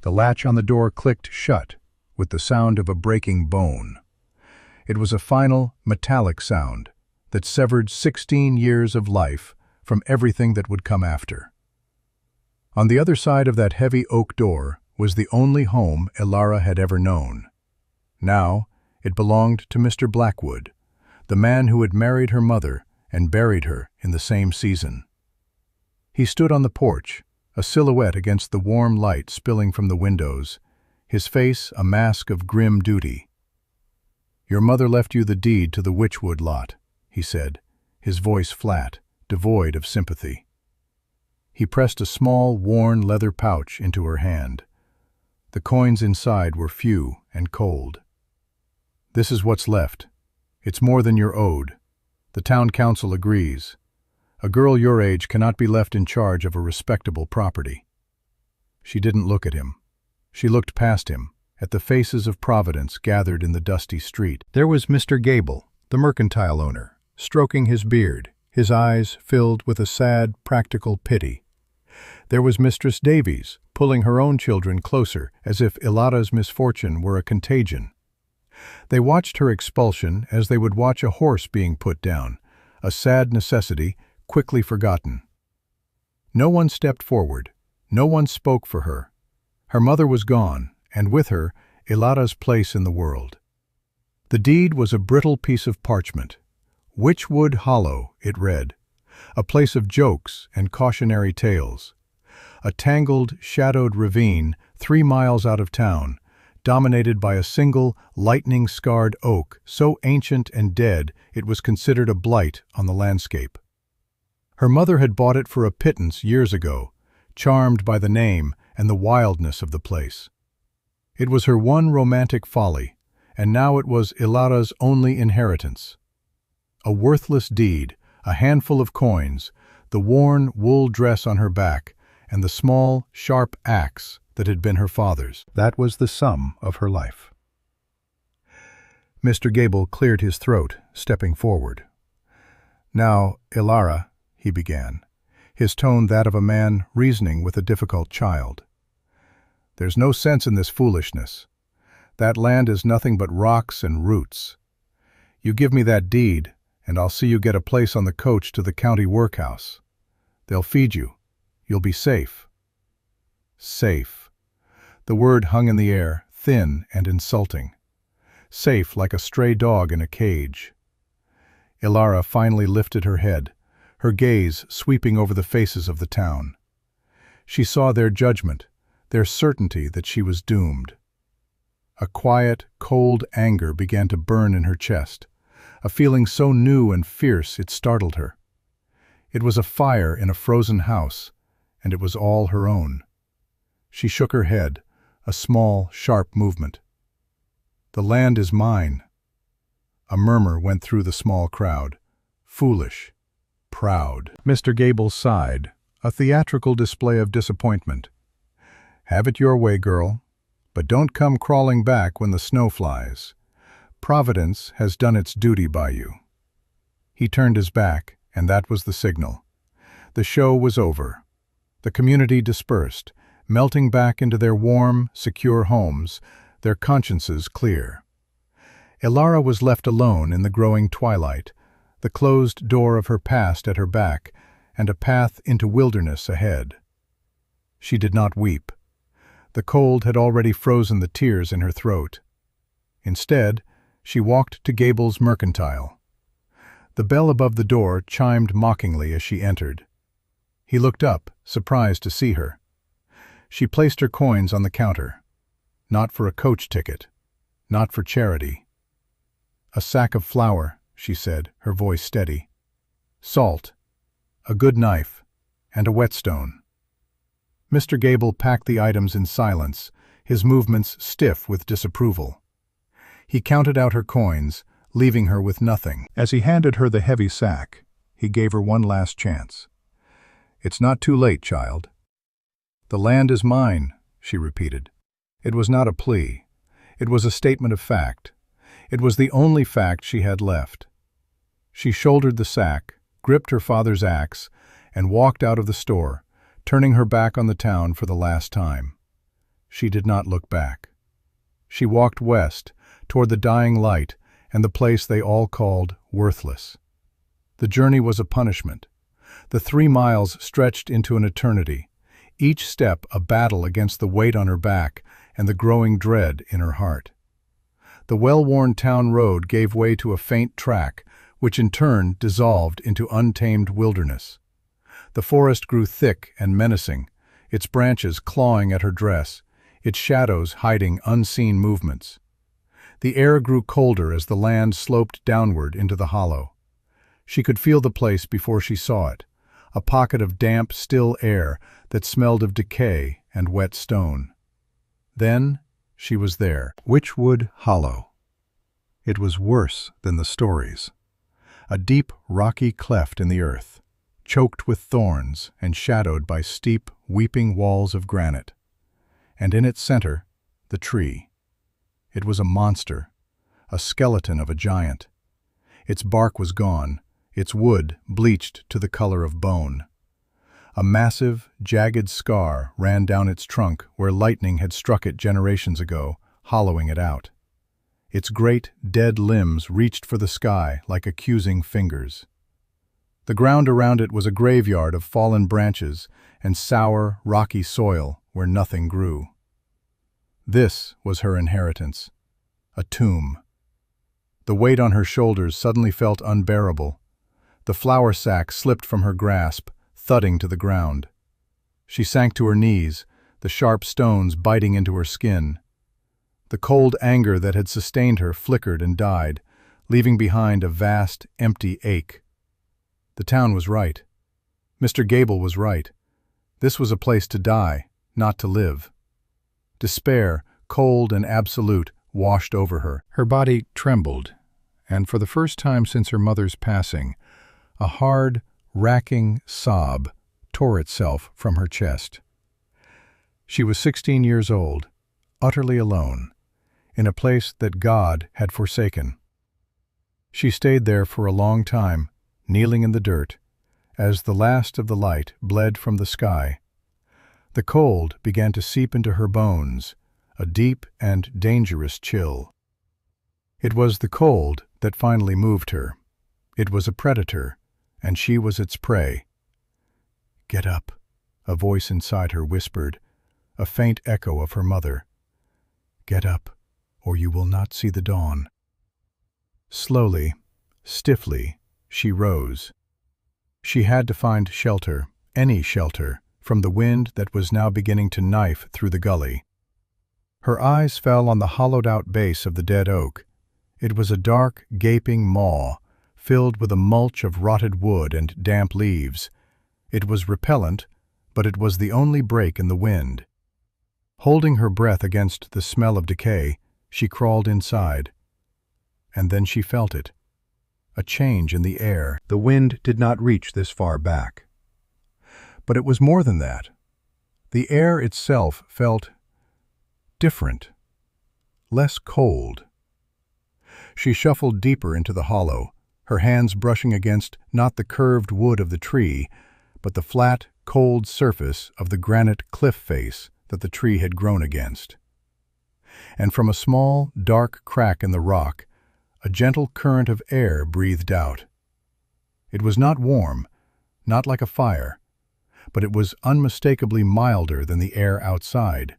The latch on the door clicked shut, with the sound of a breaking bone. It was a final, metallic sound that severed 16 years of life from everything that would come after. On the other side of that heavy oak door was the only home Elara had ever known. Now, it belonged to Mr. Blackwood, the man who had married her mother and buried her in the same season. He stood on the porch, a silhouette against the warm light spilling from the windows, his face a mask of grim duty. "Your mother left you the deed to the Witchwood lot," he said, his voice flat, devoid of sympathy. He pressed a small, worn leather pouch into her hand. The coins inside were few and cold. "This is what's left. It's more than you're owed. The town council agrees. A girl your age cannot be left in charge of a respectable property." She didn't look at him. She looked past him, at the faces of Providence gathered in the dusty street. There was Mr. Gable, the mercantile owner, stroking his beard, his eyes filled with a sad, practical pity. There was Mistress Davies, pulling her own children closer, as if Elara's misfortune were a contagion. They watched her expulsion as they would watch a horse being put down, a sad necessity quickly forgotten. No one stepped forward. No one spoke for her. Her mother was gone, and with her, Elara's place in the world. The deed was a brittle piece of parchment. Witchwood Hollow, it read, a place of jokes and cautionary tales. A tangled, shadowed ravine 3 miles out of town, dominated by a single, lightning-scarred oak so ancient and dead it was considered a blight on the landscape. Her mother had bought it for a pittance years ago, charmed by the name and the wildness of the place. It was her one romantic folly, and now it was Elara's only inheritance. A worthless deed, a handful of coins, the worn wool dress on her back, and the small, sharp axe that had been her father's. That was the sum of her life. Mr. Gable cleared his throat, stepping forward. "Now, Elara," he began, his tone that of a man reasoning with a difficult child. "There's no sense in this foolishness. That land is nothing but rocks and roots. You give me that deed, and I'll see you get a place on the coach to the county workhouse. They'll feed you. You'll be safe." Safe. The word hung in the air, thin and insulting. Safe like a stray dog in a cage. Elara finally lifted her head, her gaze sweeping over the faces of the town. She saw their judgment, their certainty that she was doomed. A quiet, cold anger began to burn in her chest, a feeling so new and fierce it startled her. It was a fire in a frozen house, and it was all her own. She shook her head, a small, sharp movement. "The land is mine." A murmur went through the small crowd. Foolish. Proud. Mr. Gable sighed, a theatrical display of disappointment. "Have it your way, girl, but don't come crawling back when the snow flies. Providence has done its duty by you." He turned his back, and that was the signal. The show was over. The community dispersed, melting back into their warm, secure homes, their consciences clear. Elara was left alone in the growing twilight, the closed door of her past at her back, and a path into wilderness ahead. She did not weep. The cold had already frozen the tears in her throat. Instead, she walked to Gable's mercantile. The bell above the door chimed mockingly as she entered. He looked up, surprised to see her. She placed her coins on the counter. Not for a coach ticket. Not for charity. "A sack of flour," she said, her voice steady. "Salt. A good knife. And a whetstone." Mr. Gable packed the items in silence, his movements stiff with disapproval. He counted out her coins, leaving her with nothing. As he handed her the heavy sack, he gave her one last chance. "It's not too late, child." "The land is mine," she repeated. It was not a plea. It was a statement of fact. It was the only fact she had left. She shouldered the sack, gripped her father's axe, and walked out of the store, turning her back on the town for the last time. she did not look back. She walked west, toward the dying light and the place they all called worthless. The journey was a punishment. The 3 miles stretched into an eternity, each step a battle against the weight on her back and the growing dread in her heart. The well-worn town road gave way to a faint track, which in turn dissolved into untamed wilderness. The forest grew thick and menacing, its branches clawing at her dress, its shadows hiding unseen movements. The air grew colder as the land sloped downward into the hollow. She could feel the place before she saw it, a pocket of damp, still air that smelled of decay and wet stone. Then she was there. Witchwood Hollow. It was worse than the stories. A deep, rocky cleft in the earth, choked with thorns and shadowed by steep, weeping walls of granite. And in its center, the tree. It was a monster, a skeleton of a giant. Its bark was gone, its wood bleached to the color of bone. A massive, jagged scar ran down its trunk where lightning had struck it generations ago, hollowing it out. Its great, dead limbs reached for the sky like accusing fingers. The ground around it was a graveyard of fallen branches and sour, rocky soil where nothing grew. This was her inheritance, a tomb. The weight on her shoulders suddenly felt unbearable. The flour sack slipped from her grasp, thudding to the ground. She sank to her knees, the sharp stones biting into her skin. The cold anger that had sustained her flickered and died, leaving behind a vast, empty ache. The town was right. Mr. Gable was right. This was a place to die, not to live. Despair, cold and absolute, washed over her. Her body trembled, and for the first time since her mother's passing, a hard, racking sob tore itself from her chest. She was 16 years old, utterly alone, in a place that God had forsaken. She stayed there for a long time, kneeling in the dirt, as the last of the light bled from the sky. The cold began to seep into her bones, a deep and dangerous chill. It was the cold that finally moved her. It was a predator, and she was its prey. "Get up," a voice inside her whispered, a faint echo of her mother. "Get up, or you will not see the dawn." Slowly, stiffly, she rose. She had to find shelter, any shelter, from the wind that was now beginning to knife through the gully. Her eyes fell on the hollowed-out base of the dead oak. It was a dark, gaping maw, filled with a mulch of rotted wood and damp leaves. It was repellent, but it was the only break in the wind. Holding her breath against the smell of decay, she crawled inside. And then she felt it. A change in the air. The wind did not reach this far back. But it was more than that. The air itself felt different, less cold. She shuffled deeper into the hollow, her hands brushing against not the curved wood of the tree, but the flat, cold surface of the granite cliff face that the tree had grown against. And from a small, dark crack in the rock, a gentle current of air breathed out. It was not warm, not like a fire, but it was unmistakably milder than the air outside.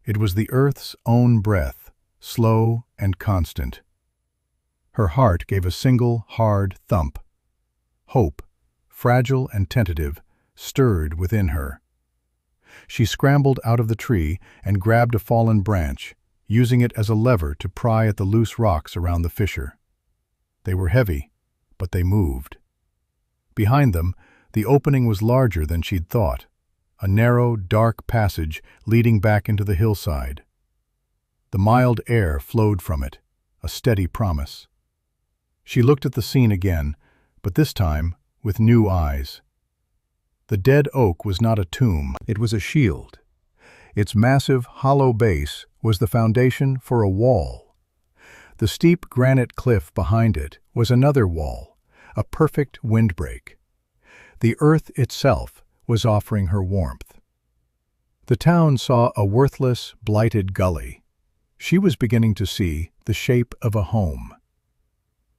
It was the earth's own breath, slow and constant. Her heart gave a single, hard thump. Hope, fragile and tentative, stirred within her. She scrambled out of the tree and grabbed a fallen branch, using it as a lever to pry at the loose rocks around the fissure. They were heavy, but they moved. Behind them, the opening was larger than she'd thought, a narrow, dark passage leading back into the hillside. The mild air flowed from it, a steady promise. She looked at the scene again, but this time with new eyes. The dead oak was not a tomb, it was a shield. Its massive, hollow base was the foundation for a wall. The steep granite cliff behind it was another wall, a perfect windbreak. The earth itself was offering her warmth. The town saw a worthless, blighted gully. She was beginning to see the shape of a home.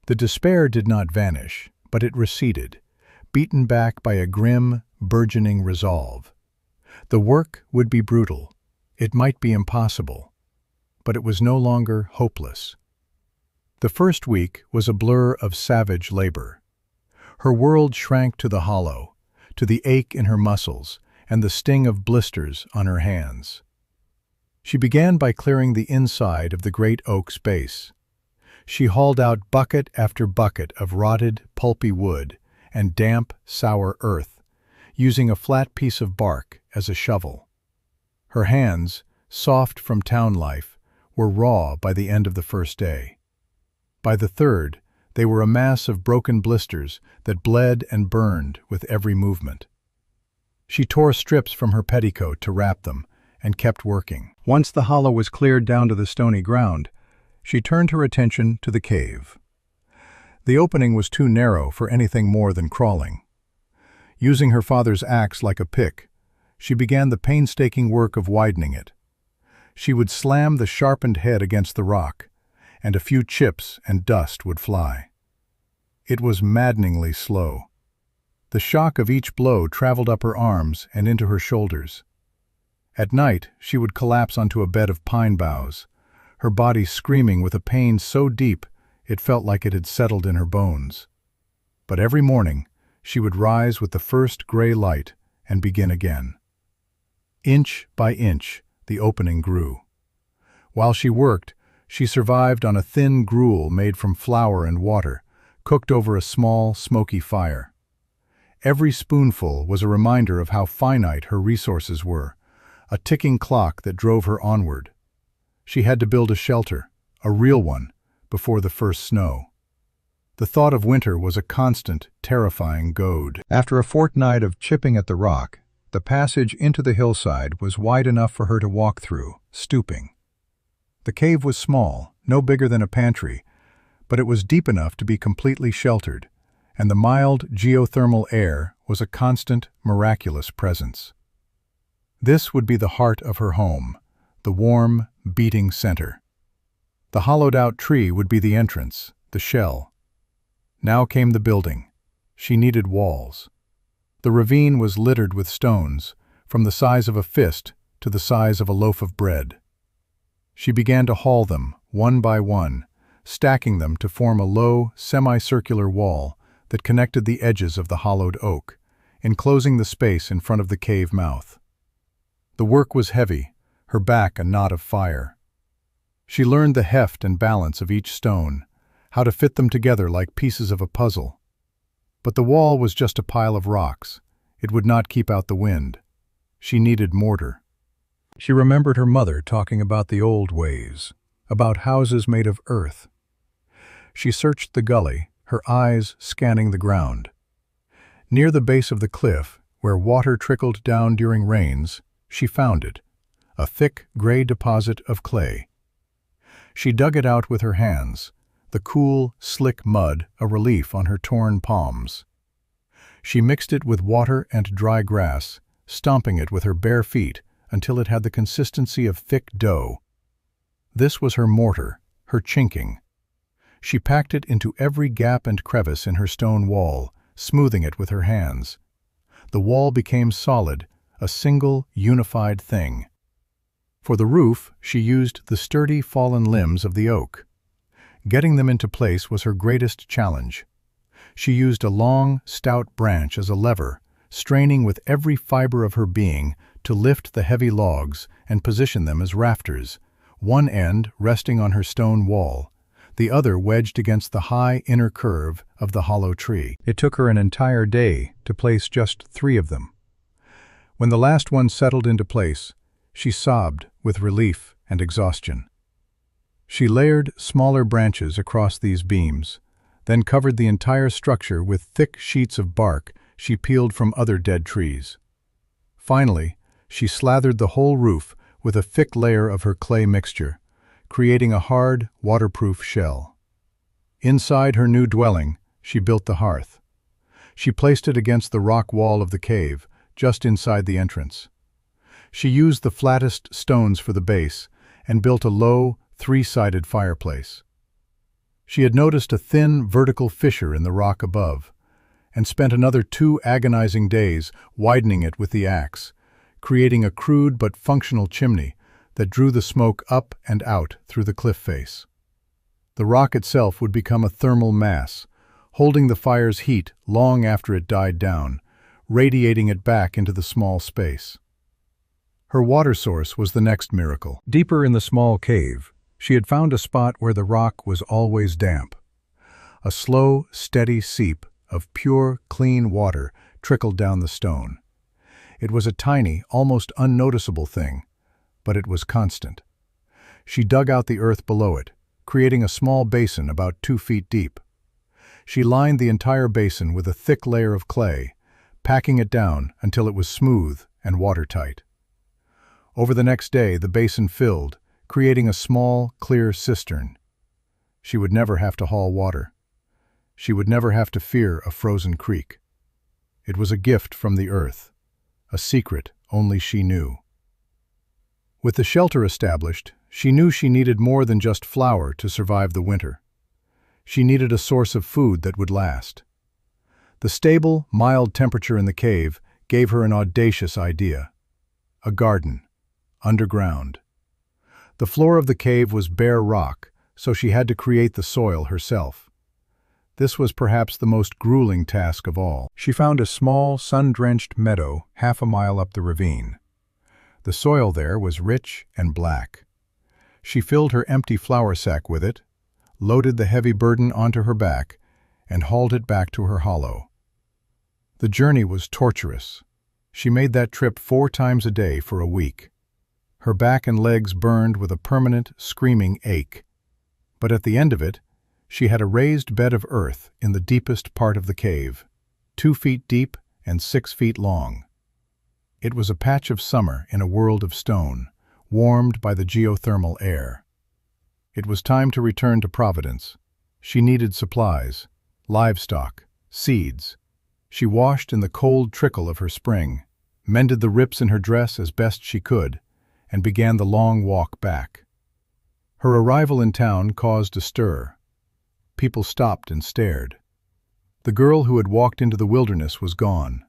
The despair did not vanish, but it receded, beaten back by a grim, burgeoning resolve. The work would be brutal. It might be impossible. But it was no longer hopeless. The first week was a blur of savage labor. Her world shrank to the hollow, to the ache in her muscles and the sting of blisters on her hands. She began by clearing the inside of the great oak's base. She hauled out bucket after bucket of rotted, pulpy wood and damp, sour earth, using a flat piece of bark as a shovel. Her hands, soft from town life, were raw by the end of the first day. By the third, they were a mass of broken blisters that bled and burned with every movement. She tore strips from her petticoat to wrap them and kept working. Once the hollow was cleared down to the stony ground, she turned her attention to the cave. The opening was too narrow for anything more than crawling. Using her father's axe like a pick, she began the painstaking work of widening it. She would slam the sharpened head against the rock, and a few chips and dust would fly. It was maddeningly slow. The shock of each blow traveled up her arms and into her shoulders. At night, she would collapse onto a bed of pine boughs, her body screaming with a pain so deep it felt like it had settled in her bones. But every morning, she would rise with the first gray light and begin again. Inch by inch, the opening grew. While she worked, she survived on a thin gruel made from flour and water, cooked over a small, smoky fire. Every spoonful was a reminder of how finite her resources were, a ticking clock that drove her onward. She had to build a shelter, a real one, before the first snow. The thought of winter was a constant, terrifying goad. After a fortnight of chipping at the rock, the passage into the hillside was wide enough for her to walk through, stooping. The cave was small, no bigger than a pantry, but it was deep enough to be completely sheltered, and the mild geothermal air was a constant, miraculous presence. This would be the heart of her home, the warm, beating center. The hollowed-out tree would be the entrance, the shell. Now came the building. She needed walls. The ravine was littered with stones, from the size of a fist to the size of a loaf of bread. She began to haul them, one by one, stacking them to form a low, semicircular wall that connected the edges of the hollowed oak, enclosing the space in front of the cave mouth. The work was heavy, her back a knot of fire. She learned the heft and balance of each stone, how to fit them together like pieces of a puzzle. But the wall was just a pile of rocks. It would not keep out the wind. She needed mortar. She remembered her mother talking about the old ways, about houses made of earth. She searched the gully, her eyes scanning the ground. Near the base of the cliff, where water trickled down during rains, she found it, a thick, gray deposit of clay. She dug it out with her hands, the cool, slick mud a relief on her torn palms. She mixed it with water and dry grass, stomping it with her bare feet until it had the consistency of thick dough. This was her mortar, her chinking. She packed it into every gap and crevice in her stone wall, smoothing it with her hands. The wall became solid, a single, unified thing. For the roof, she used the sturdy, fallen limbs of the oak. Getting them into place was her greatest challenge. She used a long, stout branch as a lever, straining with every fiber of her being to lift the heavy logs and position them as rafters, one end resting on her stone wall, the other wedged against the high inner curve of the hollow tree. It took her an entire day to place just 3 of them. When the last one settled into place, she sobbed with relief and exhaustion. She layered smaller branches across these beams, then covered the entire structure with thick sheets of bark she peeled from other dead trees. Finally, she slathered the whole roof with a thick layer of her clay mixture, creating a hard, waterproof shell. Inside her new dwelling, she built the hearth. She placed it against the rock wall of the cave, just inside the entrance. She used the flattest stones for the base and built a low, three-sided fireplace. She had noticed a thin, vertical fissure in the rock above, and spent another 2 agonizing days widening it with the axe, creating a crude but functional chimney that drew the smoke up and out through the cliff face. The rock itself would become a thermal mass, holding the fire's heat long after it died down, radiating it back into the small space. Her water source was the next miracle. Deeper in the small cave, she had found a spot where the rock was always damp. A slow, steady seep of pure, clean water trickled down the stone. It was a tiny, almost unnoticeable thing, but it was constant. She dug out the earth below it, creating a small basin about 2 feet deep. She lined the entire basin with a thick layer of clay, packing it down until it was smooth and watertight. Over the next day, the basin filled, creating a small, clear cistern. She would never have to haul water. She would never have to fear a frozen creek. It was a gift from the earth, a secret only she knew. With the shelter established, she knew she needed more than just flour to survive the winter. She needed a source of food that would last. The stable, mild temperature in the cave gave her an audacious idea. A garden, underground. The floor of the cave was bare rock, so she had to create the soil herself. This was perhaps the most grueling task of all. She found a small, sun-drenched meadow 1/2 mile up the ravine. The soil there was rich and black. She filled her empty flour sack with it, loaded the heavy burden onto her back, and hauled it back to her hollow. The journey was torturous. She made that trip 4 times a day for a week. Her back and legs burned with a permanent, screaming ache. But at the end of it, she had a raised bed of earth in the deepest part of the cave, 2 feet deep and 6 feet long. It was a patch of summer in a world of stone, warmed by the geothermal air. It was time to return to Providence. She needed supplies, livestock, seeds. She washed in the cold trickle of her spring, mended the rips in her dress as best she could, and began the long walk back. Her arrival in town caused a stir. People stopped and stared. The girl who had walked into the wilderness was gone.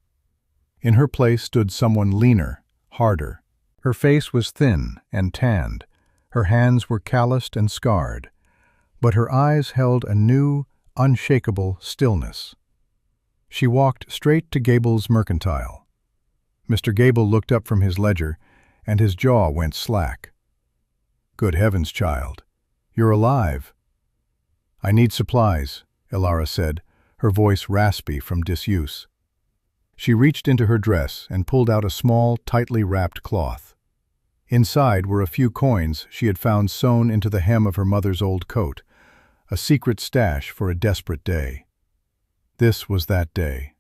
In her place stood someone leaner, harder. Her face was thin and tanned. Her hands were calloused and scarred, but her eyes held a new, unshakable stillness. She walked straight to Gable's mercantile. Mr. Gable looked up from his ledger, and his jaw went slack. "Good heavens, child, you're alive." "I need supplies," Ilara said, her voice raspy from disuse. She reached into her dress and pulled out a small, tightly wrapped cloth. Inside were a few coins she had found sewn into the hem of her mother's old coat, a secret stash for a desperate day. This was that day.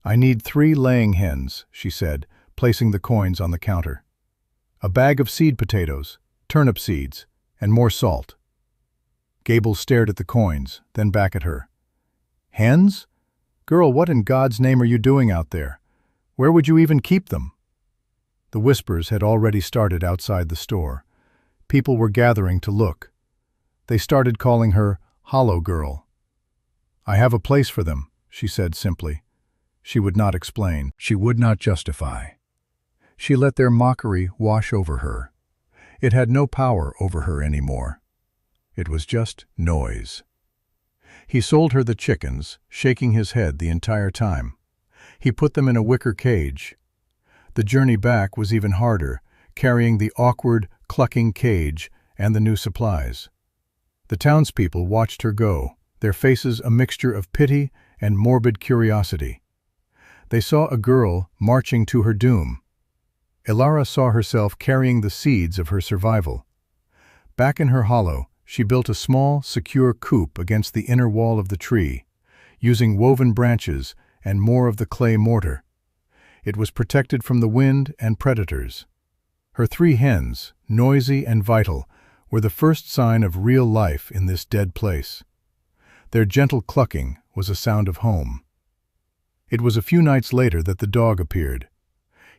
"I need 3 laying hens," she said, placing the coins on the counter. "A bag of seed potatoes, turnip seeds, and more salt." Gable stared at the coins, then back at her. "Hens? Girl, what in God's name are you doing out there? Where would you even keep them?" The whispers had already started outside the store. People were gathering to look. They started calling her Hollow Girl. "I have a place for them," she said simply. She would not explain. She would not justify. She let their mockery wash over her. It had no power over her anymore. It was just noise. He sold her the chickens, shaking his head the entire time. He put them in a wicker cage. The journey back was even harder, carrying the awkward, clucking cage and the new supplies. The townspeople watched her go, their faces a mixture of pity and morbid curiosity. They saw a girl marching to her doom. Ilara saw herself carrying the seeds of her survival. Back in her hollow, she built a small, secure coop against the inner wall of the tree, using woven branches and more of the clay mortar. It was protected from the wind and predators. Her 3 hens, noisy and vital, were the first sign of real life in this dead place. Their gentle clucking was a sound of home. It was a few nights later that the dog appeared.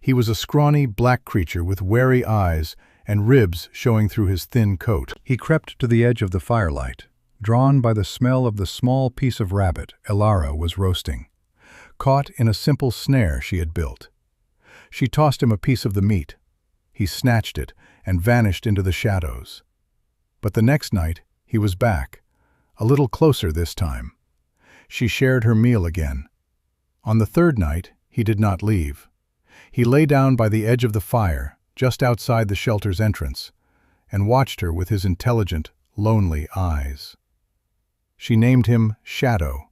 He was a scrawny, black creature with wary eyes and ribs showing through his thin coat. He crept to the edge of the firelight, drawn by the smell of the small piece of rabbit Elara was roasting, caught in a simple snare she had built. She tossed him a piece of the meat. He snatched it and vanished into the shadows. But the next night, he was back, a little closer this time. She shared her meal again. On the third night, he did not leave. He lay down by the edge of the fire, just outside the shelter's entrance, and watched her with his intelligent, lonely eyes. She named him Shadow.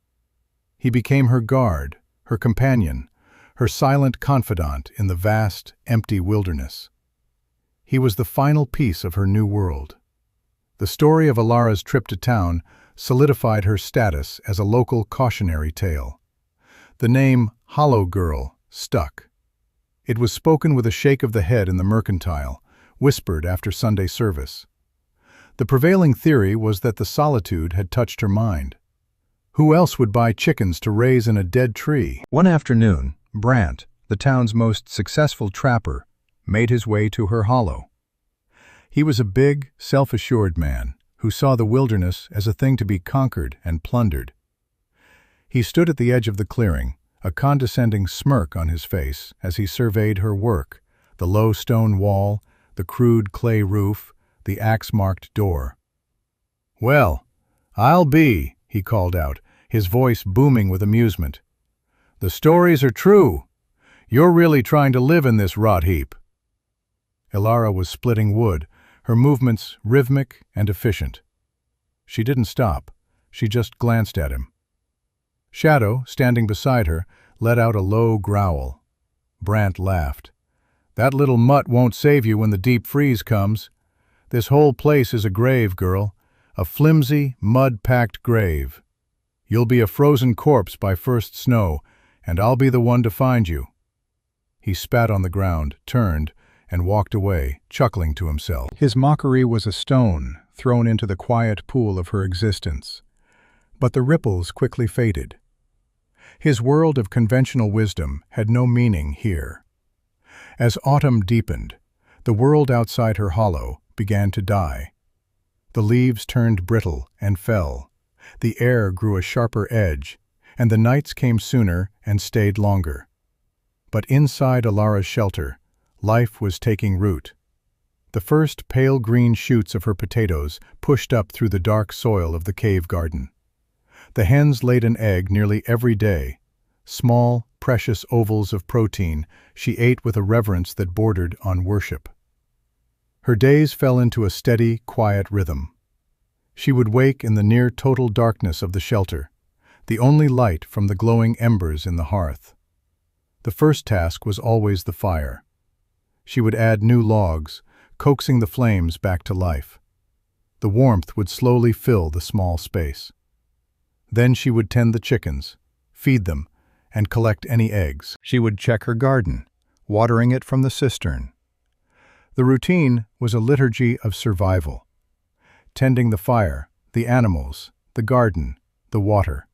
He became her guard, her companion, her silent confidant in the vast, empty wilderness. He was the final piece of her new world. The story of Elara's trip to town solidified her status as a local cautionary tale. The name Hollow Girl stuck. It was spoken with a shake of the head in the mercantile, whispered after Sunday service. The prevailing theory was that the solitude had touched her mind. Who else would buy chickens to raise in a dead tree? One afternoon, Brant, the town's most successful trapper, made his way to her hollow. He was a big, self-assured man who saw the wilderness as a thing to be conquered and plundered. He stood at the edge of the clearing, a condescending smirk on his face as he surveyed her work, the low stone wall, the crude clay roof, the axe-marked door. "Well, I'll be," he called out, his voice booming with amusement. "The stories are true. You're really trying to live in this rot heap." Elara was splitting wood, her movements rhythmic and efficient. She didn't stop. She just glanced at him. Shadow, standing beside her, let out a low growl. Brant laughed. "That little mutt won't save you when the deep freeze comes. This whole place is a grave, girl, a flimsy, mud-packed grave. You'll be a frozen corpse by first snow, and I'll be the one to find you." He spat on the ground, turned, and walked away, chuckling to himself. His mockery was a stone thrown into the quiet pool of her existence. But the ripples quickly faded. His world of conventional wisdom had no meaning here. As autumn deepened, the world outside her hollow began to die. The leaves turned brittle and fell. The air grew a sharper edge, and the nights came sooner and stayed longer. But inside Elara's shelter, life was taking root. The first pale green shoots of her potatoes pushed up through the dark soil of the cave garden. The hens laid an egg nearly every day, small, precious ovals of protein she ate with a reverence that bordered on worship. Her days fell into a steady, quiet rhythm. She would wake in the near-total darkness of the shelter, the only light from the glowing embers in the hearth. The first task was always the fire. She would add new logs, coaxing the flames back to life. The warmth would slowly fill the small space. Then she would tend the chickens, feed them, and collect any eggs. She would check her garden, watering it from the cistern. The routine was a liturgy of survival. Tending the fire, the animals, the garden, the water.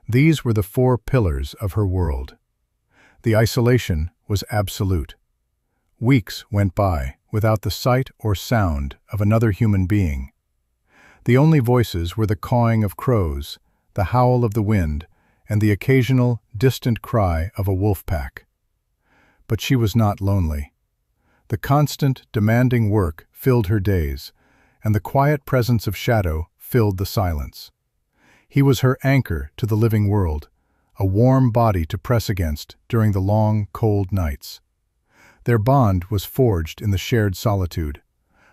These were the four pillars of her world. The isolation was absolute. Weeks went by without the sight or sound of another human being. The only voices were the cawing of crows, the howl of the wind, and the occasional, distant cry of a wolf pack. But she was not lonely. The constant, demanding work filled her days, and the quiet presence of Shadow filled the silence. He was her anchor to the living world, a warm body to press against during the long, cold nights. Their bond was forged in the shared solitude,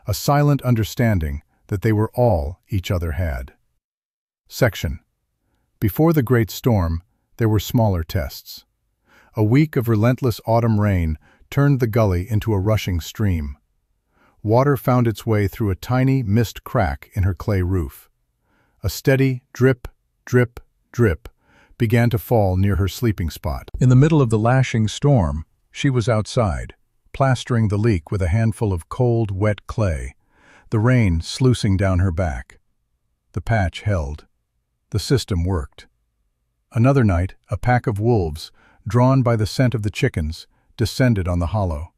a silent understanding that they were all each other had. Section. Before the great storm, there were smaller tests. A week of relentless autumn rain turned the gully into a rushing stream. Water found its way through a tiny mist crack in her clay roof. A steady drip, drip, drip began to fall near her sleeping spot. In the middle of the lashing storm, she was outside, plastering the leak with a handful of cold, wet clay, the rain sluicing down her back. The patch held. The system worked. Another night, a pack of wolves, drawn by the scent of the chickens, descended on the hollow.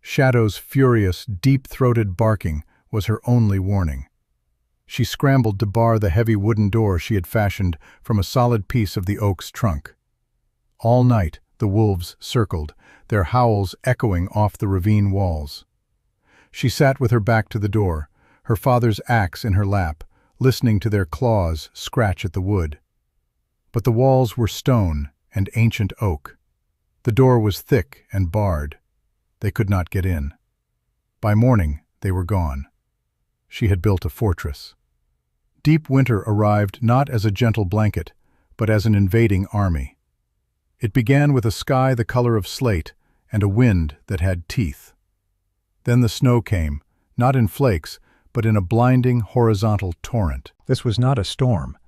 Shadow's furious, deep-throated barking was her only warning. She scrambled to bar the heavy wooden door she had fashioned from a solid piece of the oak's trunk. All night the wolves circled, their howls echoing off the ravine walls. She sat with her back to the door, her father's axe in her lap, listening to their claws scratch at the wood. But the walls were stone and ancient oak. The door was thick and barred. They could not get in. By morning, they were gone. She had built a fortress. Deep winter arrived not as a gentle blanket, but as an invading army. It began with a sky the color of slate and a wind that had teeth. Then the snow came, not in flakes, but in a blinding horizontal torrent. This was not a storm.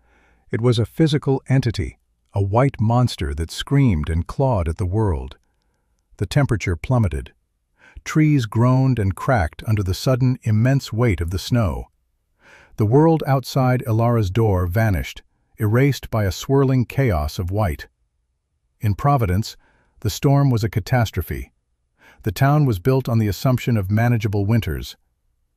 It was a physical entity, a white monster that screamed and clawed at the world. The temperature plummeted. Trees groaned and cracked under the sudden, immense weight of the snow. The world outside Ilara's door vanished, erased by a swirling chaos of white. In Providence, the storm was a catastrophe. The town was built on the assumption of manageable winters.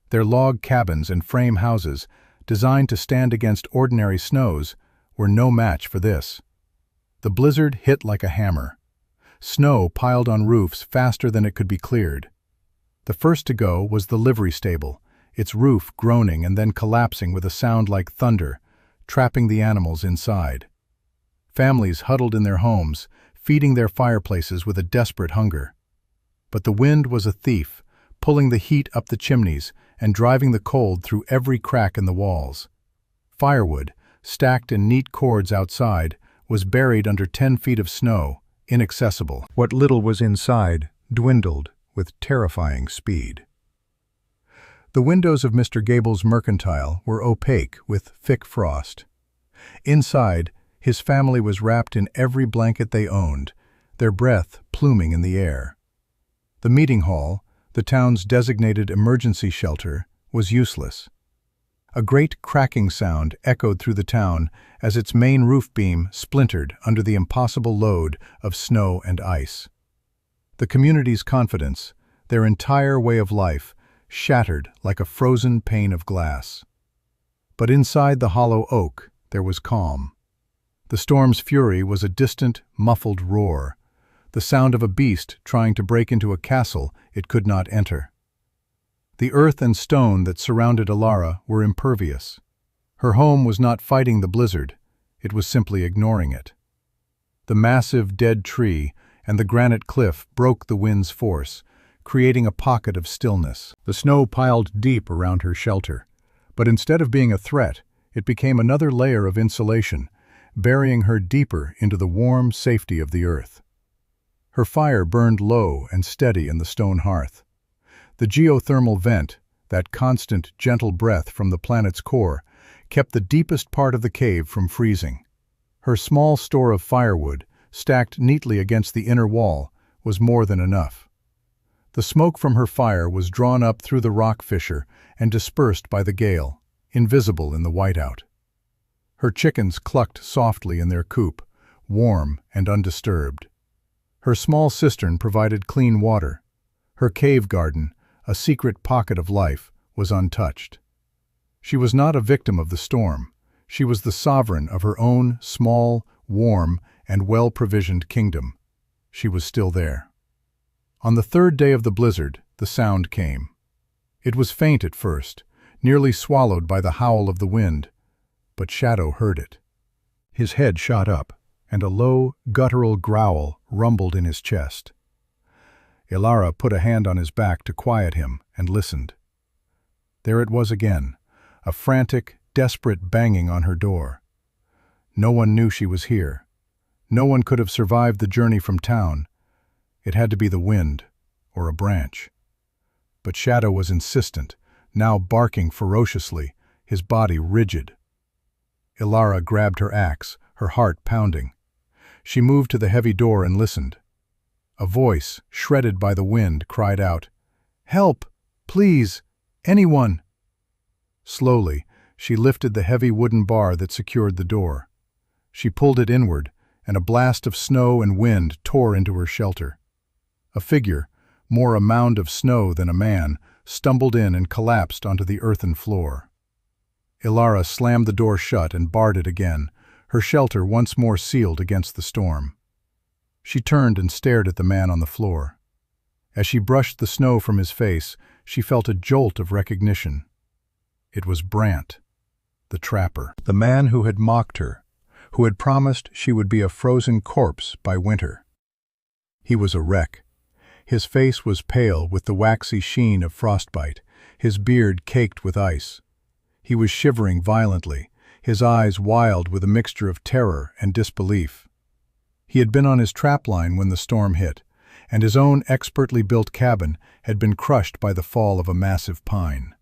Their log cabins and frame houses, designed to stand against ordinary snows, were no match for this. The blizzard hit like a hammer. Snow piled on roofs faster than it could be cleared. The first to go was the livery stable, its roof groaning and then collapsing with a sound like thunder, trapping the animals inside. Families huddled in their homes, feeding their fireplaces with a desperate hunger. But the wind was a thief, pulling the heat up the chimneys and driving the cold through every crack in the walls. Firewood, stacked in neat cords outside, was buried under 10 feet of snow, inaccessible. What little was inside dwindled with terrifying speed. The windows of Mr. Gable's mercantile were opaque with thick frost. Inside, his family was wrapped in every blanket they owned, their breath pluming in the air. The meeting hall, the town's designated emergency shelter, was useless. A great cracking sound echoed through the town as its main roof beam splintered under the impossible load of snow and ice. The community's confidence, their entire way of life, shattered like a frozen pane of glass. But inside the hollow oak, there was calm. The storm's fury was a distant, muffled roar, the sound of a beast trying to break into a castle it could not enter. The earth and stone that surrounded Ilara were impervious. Her home was not fighting the blizzard, it was simply ignoring it. The massive dead tree and the granite cliff broke the wind's force, creating a pocket of stillness. The snow piled deep around her shelter, but instead of being a threat, it became another layer of insulation, burying her deeper into the warm safety of the earth. Her fire burned low and steady in the stone hearth. The geothermal vent, that constant, gentle breath from the planet's core, kept the deepest part of the cave from freezing. Her small store of firewood, stacked neatly against the inner wall, was more than enough. The smoke from her fire was drawn up through the rock fissure and dispersed by the gale, invisible in the whiteout. Her chickens clucked softly in their coop, warm and undisturbed. Her small cistern provided clean water. Her cave garden, a secret pocket of life, was untouched. She was not a victim of the storm. She was the sovereign of her own small, warm, and well-provisioned kingdom. She was still there. On the third day of the blizzard, the sound came. It was faint at first, nearly swallowed by the howl of the wind, but Shadow heard it. His head shot up, and a low, guttural growl rumbled in his chest. Ilara put a hand on his back to quiet him and listened. There it was again, a frantic, desperate banging on her door. No one knew she was here. No one could have survived the journey from town. It had to be the wind, or a branch. But Shadow was insistent, now barking ferociously, his body rigid. Ilara grabbed her axe, her heart pounding. She moved to the heavy door and listened. A voice, shredded by the wind, cried out, "Help! Please! Anyone!" Slowly, she lifted the heavy wooden bar that secured the door. She pulled it inward, and a blast of snow and wind tore into her shelter. A figure, more a mound of snow than a man, stumbled in and collapsed onto the earthen floor. Ilara slammed the door shut and barred it again, her shelter once more sealed against the storm. She turned and stared at the man on the floor. As she brushed the snow from his face, she felt a jolt of recognition. It was Brant, the trapper, the man who had mocked her, who had promised she would be a frozen corpse by winter. He was a wreck. His face was pale with the waxy sheen of frostbite, his beard caked with ice. He was shivering violently, his eyes wild with a mixture of terror and disbelief. He had been on his trapline when the storm hit, and his own expertly built cabin had been crushed by the fall of a massive pine.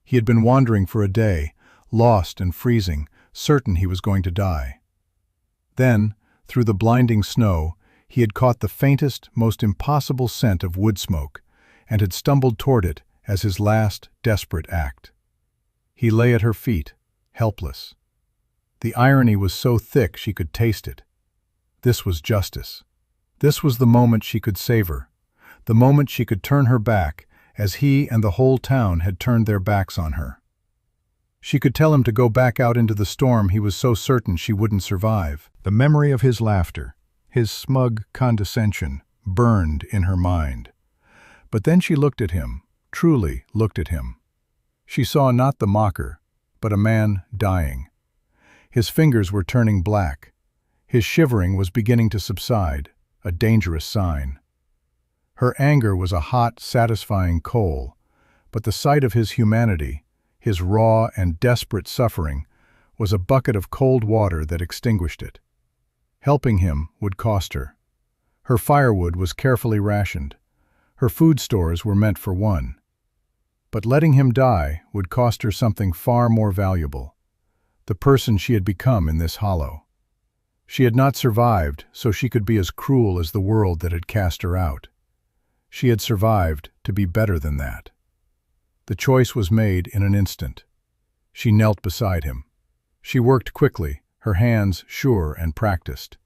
He had been wandering for a day, lost and freezing, certain he was going to die. Then, through the blinding snow, he had caught the faintest, most impossible scent of wood smoke, and had stumbled toward it as his last, desperate act. He lay at her feet, helpless. The irony was so thick she could taste it. This was justice. This was the moment she could savor, the moment she could turn her back, as he and the whole town had turned their backs on her. She could tell him to go back out into the storm he was so certain she wouldn't survive. The memory of his laughter, his smug condescension, burned in her mind. But then she looked at him, truly looked at him. She saw not the mocker, but a man dying. His fingers were turning black. His shivering was beginning to subside, a dangerous sign. Her anger was a hot, satisfying coal, but the sight of his humanity, his raw and desperate suffering, was a bucket of cold water that extinguished it. Helping him would cost her. Her firewood was carefully rationed. Her food stores were meant for one. But letting him die would cost her something far more valuable, the person she had become in this hollow. She had not survived so she could be as cruel as the world that had cast her out. She had survived to be better than that. The choice was made in an instant. She knelt beside him. She worked quickly, her hands sure and practiced.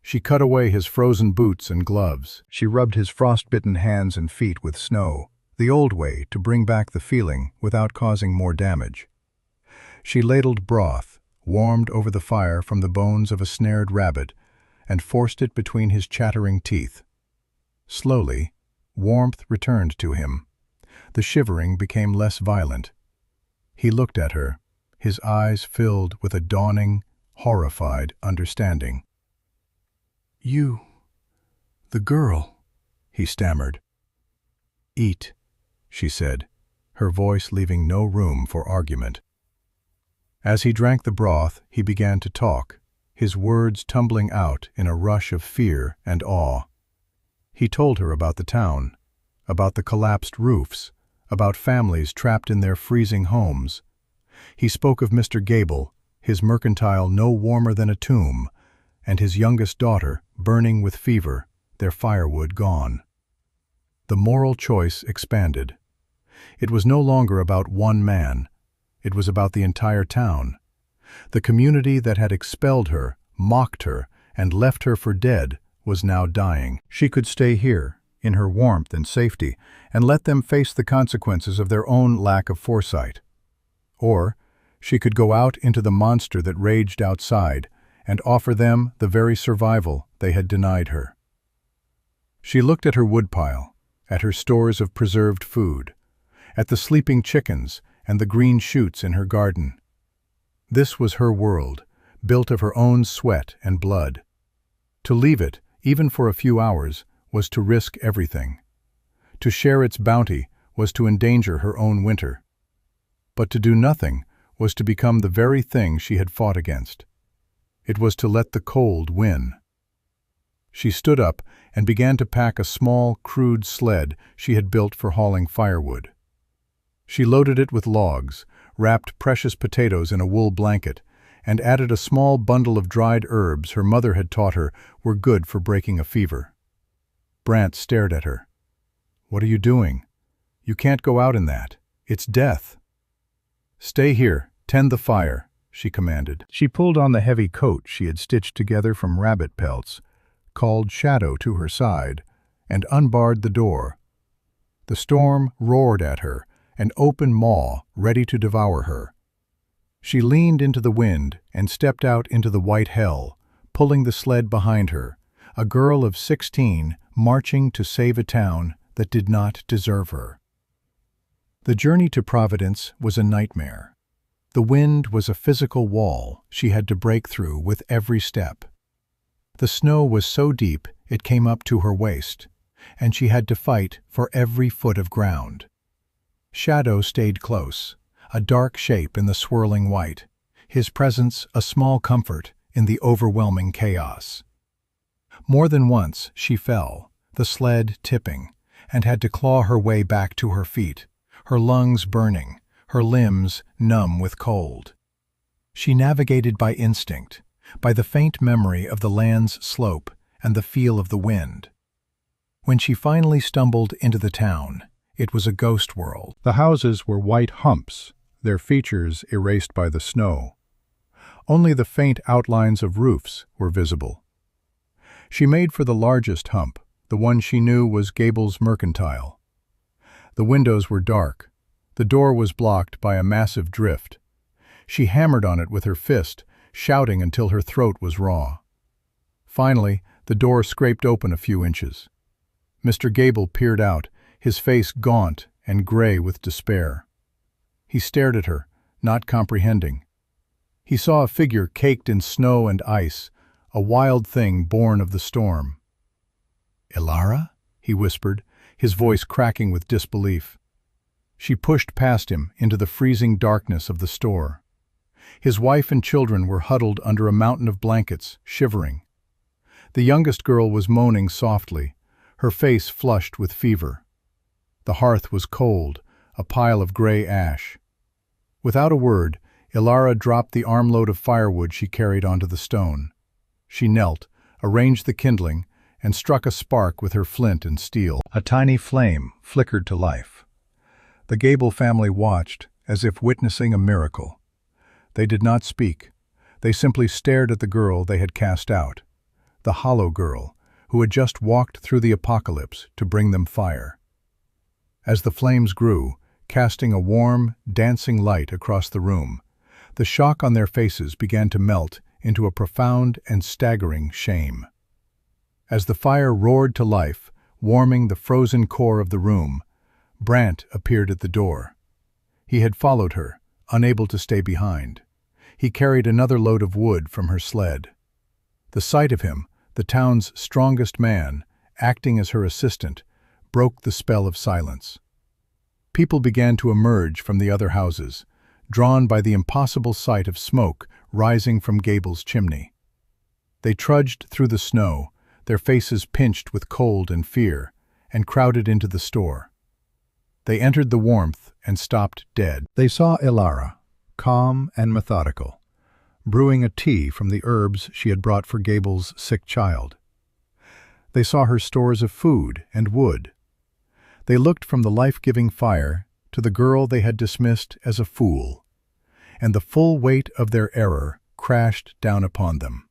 She cut away his frozen boots and gloves. She rubbed his frost-bitten hands and feet with snow, the old way to bring back the feeling without causing more damage. She ladled broth, warmed over the fire from the bones of a snared rabbit, and forced it between his chattering teeth. Slowly, warmth returned to him. The shivering became less violent. He looked at her, his eyes filled with a dawning, horrified understanding. "You, the girl," he stammered. "Eat," she said, her voice leaving no room for argument. As he drank the broth, he began to talk, his words tumbling out in a rush of fear and awe. He told her about the town, about the collapsed roofs, about families trapped in their freezing homes. He spoke of Mr. Gable, his mercantile no warmer than a tomb, and his youngest daughter, burning with fever, their firewood gone. The moral choice expanded. It was no longer about one man. It was about the entire town. The community that had expelled her, mocked her, and left her for dead was now dying. She could stay here, in her warmth and safety, and let them face the consequences of their own lack of foresight. Or she could go out into the monster that raged outside and offer them the very survival they had denied her. She looked at her woodpile, at her stores of preserved food, at the sleeping chickens and the green shoots in her garden. This was her world, built of her own sweat and blood. To leave it, even for a few hours, was to risk everything. To share its bounty was to endanger her own winter. But to do nothing was to become the very thing she had fought against. It was to let the cold win. She stood up and began to pack a small, crude sled she had built for hauling firewood. She loaded it with logs, wrapped precious potatoes in a wool blanket, and added a small bundle of dried herbs her mother had taught her were good for breaking a fever. Brant stared at her. "What are you doing? You can't go out in that. It's death." "Stay here, tend the fire," she commanded. She pulled on the heavy coat she had stitched together from rabbit pelts, called Shadow to her side, and unbarred the door. The storm roared at her, an open maw ready to devour her. She leaned into the wind and stepped out into the white hell, pulling the sled behind her, a girl of 16 marching to save a town that did not deserve her. The journey to Providence was a nightmare. The wind was a physical wall she had to break through with every step. The snow was so deep it came up to her waist, and she had to fight for every foot of ground. Shadow stayed close, a dark shape in the swirling white, his presence a small comfort in the overwhelming chaos. More than once she fell, the sled tipping, and had to claw her way back to her feet, her lungs burning, her limbs numb with cold. She navigated by instinct, by the faint memory of the land's slope and the feel of the wind. When she finally stumbled into the town, it was a ghost world. The houses were white humps, their features erased by the snow. Only the faint outlines of roofs were visible. She made for the largest hump, the one she knew was Gable's Mercantile. The windows were dark. The door was blocked by a massive drift. She hammered on it with her fist, shouting until her throat was raw. Finally, the door scraped open a few inches. Mr. Gable peered out, his face gaunt and gray with despair. He stared at her, not comprehending. He saw a figure caked in snow and ice, a wild thing born of the storm. "Ilara?" he whispered, his voice cracking with disbelief. She pushed past him into the freezing darkness of the store. His wife and children were huddled under a mountain of blankets, shivering. The youngest girl was moaning softly, her face flushed with fever. The hearth was cold, a pile of gray ash. Without a word, Ilara dropped the armload of firewood she carried onto the stone. She knelt, arranged the kindling, and struck a spark with her flint and steel. A tiny flame flickered to life. The Gable family watched, as if witnessing a miracle. They did not speak. They simply stared at the girl they had cast out, the hollow girl who had just walked through the apocalypse to bring them fire. As the flames grew, casting a warm, dancing light across the room, the shock on their faces began to melt into a profound and staggering shame. As the fire roared to life, warming the frozen core of the room, Brant appeared at the door. He had followed her, unable to stay behind. He carried another load of wood from her sled. The sight of him, the town's strongest man, acting as her assistant, broke the spell of silence. People began to emerge from the other houses, drawn by the impossible sight of smoke rising from Gable's chimney. They trudged through the snow, their faces pinched with cold and fear, and crowded into the store. They entered the warmth and stopped dead. They saw Ilara, calm and methodical, brewing a tea from the herbs she had brought for Gable's sick child. They saw her stores of food and wood. They looked from the life-giving fire to the girl they had dismissed as a fool, and the full weight of their error crashed down upon them.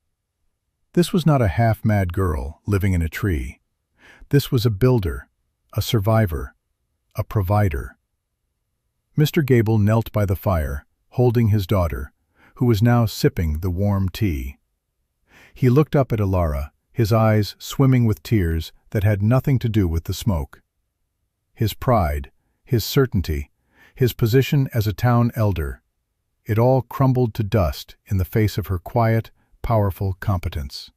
This was not a half-mad girl living in a tree. This was a builder, a survivor, a provider. Mr. Gable knelt by the fire, holding his daughter, who was now sipping the warm tea. He looked up at Ilara, his eyes swimming with tears that had nothing to do with the smoke. His pride, his certainty, his position as a town elder, it all crumbled to dust in the face of her quiet, powerful competence.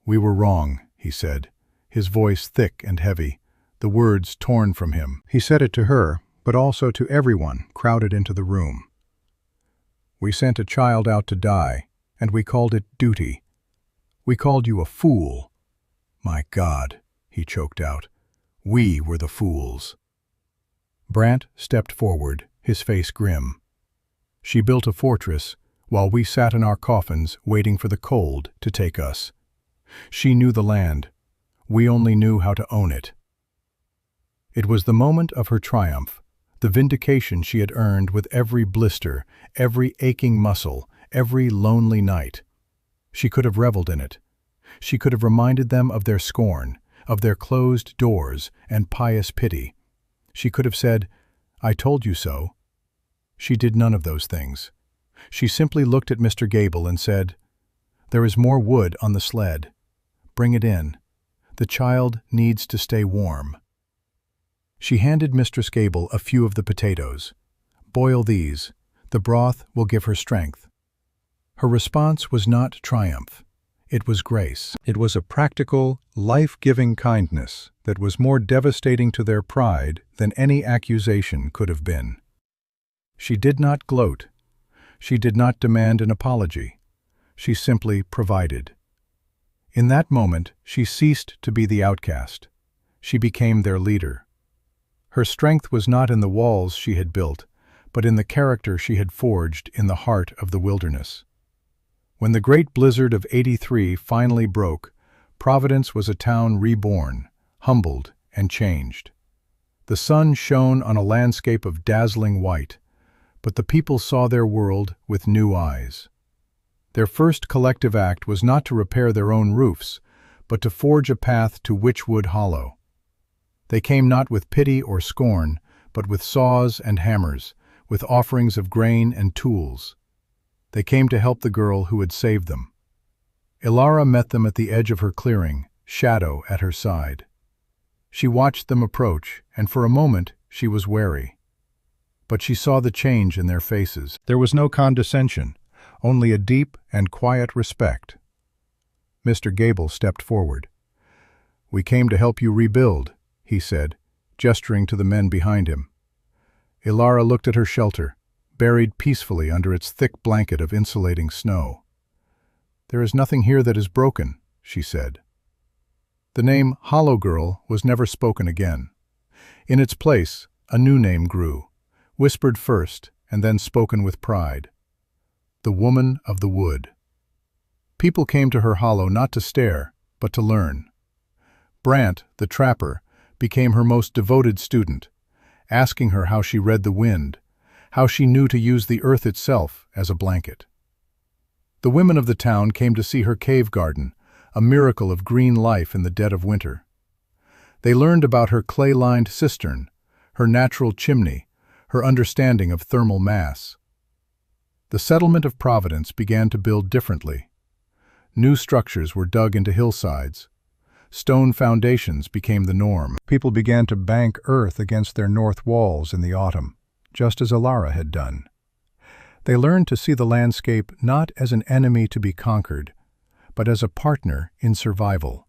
"We were wrong," he said, his voice thick and heavy, the words torn from him. He said it to her, but also to everyone crowded into the room. "We sent a child out to die, and we called it duty. We called you a fool." "My God," he choked out, "we were the fools." Brant stepped forward, his face grim. "She built a fortress, while we sat in our coffins waiting for the cold to take us. She knew the land. We only knew how to own it." It was the moment of her triumph, the vindication she had earned with every blister, every aching muscle, every lonely night. She could have reveled in it. She could have reminded them of their scorn, of their closed doors and pious pity. She could have said, "I told you so." She did none of those things. She simply looked at Mr. Gable and said, "There is more wood on the sled. Bring it in. The child needs to stay warm." She handed Mistress Gable a few of the potatoes. "Boil these. The broth will give her strength." Her response was not triumph. It was grace. It was a practical, life-giving kindness that was more devastating to their pride than any accusation could have been. She did not gloat. She did not demand an apology. She simply provided. In that moment, she ceased to be the outcast. She became their leader. Her strength was not in the walls she had built, but in the character she had forged in the heart of the wilderness. When the great blizzard of '83 finally broke, Providence was a town reborn, humbled, and changed. The sun shone on a landscape of dazzling white, but the people saw their world with new eyes. Their first collective act was not to repair their own roofs, but to forge a path to Witchwood Hollow. They came not with pity or scorn, but with saws and hammers, with offerings of grain and tools. They came to help the girl who had saved them. Ilara met them at the edge of her clearing, Shadow at her side. She watched them approach, and for a moment she was wary. But she saw the change in their faces. There was no condescension, only a deep and quiet respect. Mr. Gable stepped forward. "We came to help you rebuild," he said, gesturing to the men behind him. Ilara looked at her shelter, buried peacefully under its thick blanket of insulating snow. "There is nothing here that is broken," she said. The name Hollow Girl was never spoken again. In its place, a new name grew, whispered first and then spoken with pride. The Woman of the Wood. People came to her hollow not to stare, but to learn. Brant, the trapper, became her most devoted student, asking her how she read the wind, how she knew to use the earth itself as a blanket. The women of the town came to see her cave garden, a miracle of green life in the dead of winter. They learned about her clay-lined cistern, her natural chimney, her understanding of thermal mass. The settlement of Providence began to build differently. New structures were dug into hillsides. Stone foundations became the norm. People began to bank earth against their north walls in the autumn, just as Ilara had done. They learned to see the landscape not as an enemy to be conquered, but as a partner in survival.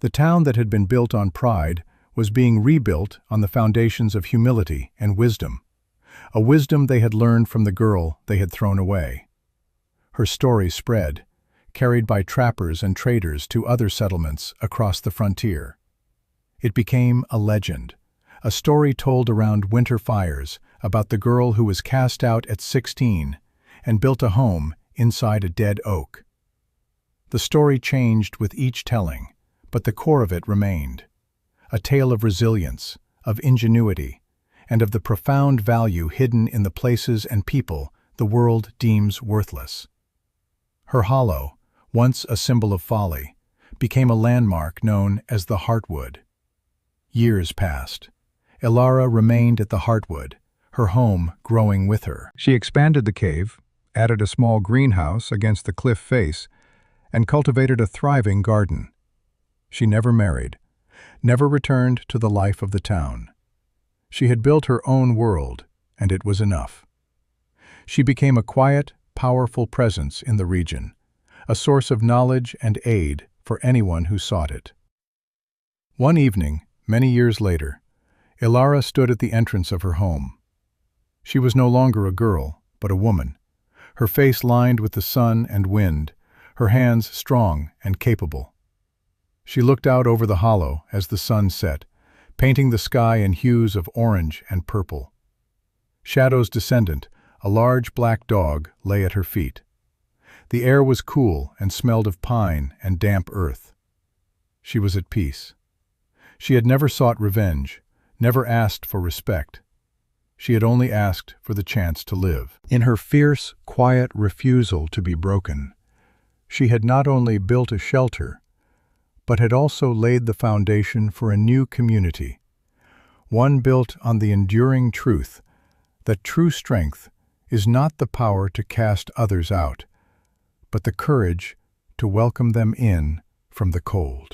The town that had been built on pride was being rebuilt on the foundations of humility and wisdom, a wisdom they had learned from the girl they had thrown away. Her story spread, carried by trappers and traders to other settlements across the frontier. It became a legend, a story told around winter fires about the girl who was cast out at 16 and built a home inside a dead oak. The story changed with each telling, but the core of it remained, a tale of resilience, of ingenuity, and of the profound value hidden in the places and people the world deems worthless. Her hollow, once a symbol of folly, became a landmark known as the Heartwood. Years passed. Ilara remained at the Heartwood, her home growing with her. She expanded the cave, added a small greenhouse against the cliff face, and cultivated a thriving garden. She never married, never returned to the life of the town. She had built her own world, and it was enough. She became a quiet, powerful presence in the region, a source of knowledge and aid for anyone who sought it. One evening, many years later, Ilara stood at the entrance of her home. She was no longer a girl, but a woman, her face lined with the sun and wind, her hands strong and capable. She looked out over the hollow as the sun set, painting the sky in hues of orange and purple. Shadow's descendant, a large black dog, lay at her feet. The air was cool and smelled of pine and damp earth. She was at peace. She had never sought revenge, never asked for respect. She had only asked for the chance to live. In her fierce, quiet refusal to be broken, she had not only built a shelter, but had also laid the foundation for a new community, one built on the enduring truth that true strength is not the power to cast others out, but the courage to welcome them in from the cold.